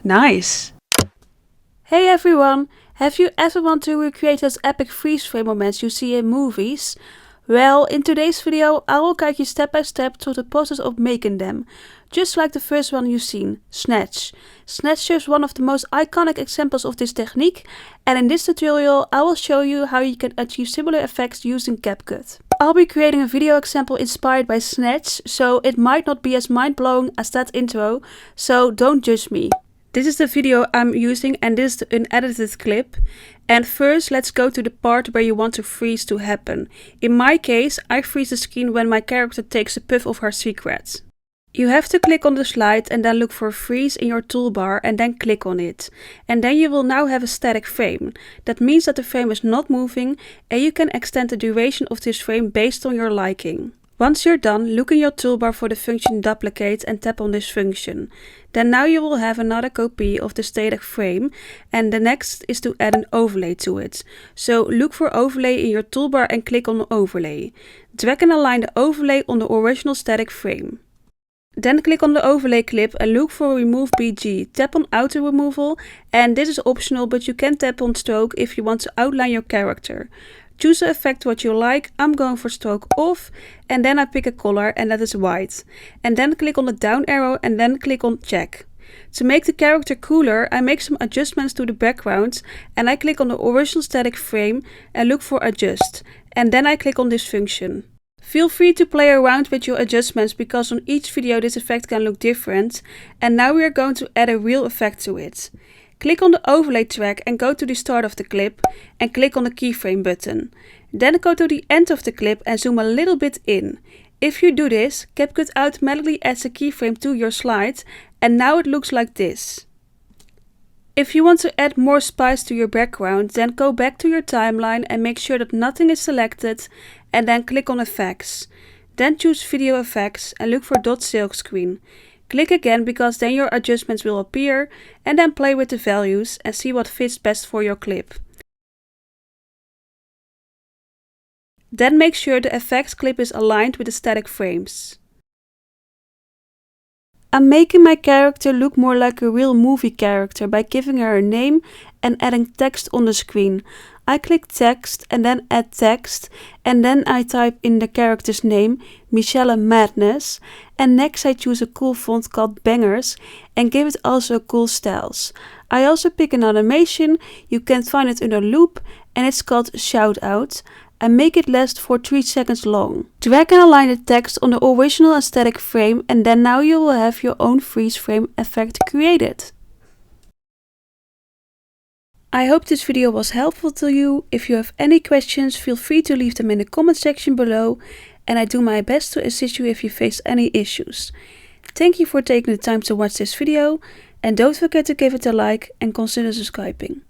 Nice! Hey everyone! Have you ever wanted to recreate those epic freeze frame moments you see in movies? Well, in today's video I will guide you step by step through the process of making them. Just like the first one you've seen, Snatch. Snatch serves one of the most iconic examples of this technique, and in this tutorial I will show you how you can achieve similar effects using CapCut. I'll be creating a video example inspired by Snatch, so it might not be as mind-blowing as that intro, so don't judge me. This is the video I'm using and this is the unedited clip. And first let's go to the part where you want to freeze to happen. In my case, I freeze the screen when my character takes a puff of her cigarette. You have to click on the slide and then look for freeze in your toolbar and then click on it. And then you will now have a static frame. That means that the frame is not moving and you can extend the duration of this frame based on your liking. Once you're done, look in your toolbar for the function duplicate and tap on this function. Then now you will have another copy of the static frame, and the next is to add an overlay to it. So look for overlay in your toolbar and click on overlay. Drag and align the overlay on the original static frame. Then click on the overlay clip and look for remove BG. Tap on auto removal, and this is optional, but you can tap on stroke if you want to outline your character. Choose the effect what you like. I'm going for stroke off, and then I pick a color and that is white. And then click on the down arrow and then click on check. To make the character cooler, I make some adjustments to the background and I click on the original static frame and look for adjust. And then I click on this function. Feel free to play around with your adjustments because on each video this effect can look different. And now we are going to add a real effect to it. Click on the overlay track and go to the start of the clip and click on the keyframe button. Then go to the end of the clip and zoom a little bit in. If you do this, CapCut automatically adds a keyframe to your slide and now it looks like this. If you want to add more spice to your background, then go back to your timeline and make sure that nothing is selected and then click on effects. Then choose video effects and look for .silk screen. Click again because then your adjustments will appear and then play with the values and see what fits best for your clip. Then make sure the effects clip is aligned with the static frames. I'm making my character look more like a real movie character by giving her a name and adding text on the screen. I click text and then add text and then I type in the character's name, Michelle Madness, and next I choose a cool font called Bangers and give it also cool styles. I also pick an animation, you can find it under loop and it's called Shout Out. I make it last for 3 seconds long. Drag and align the text on the original and static frame and then now you will have your own freeze frame effect created. I hope this video was helpful to you. If you have any questions, feel free to leave them in the comment section below and I do my best to assist you if you face any issues. Thank you for taking the time to watch this video and don't forget to give it a like and consider subscribing.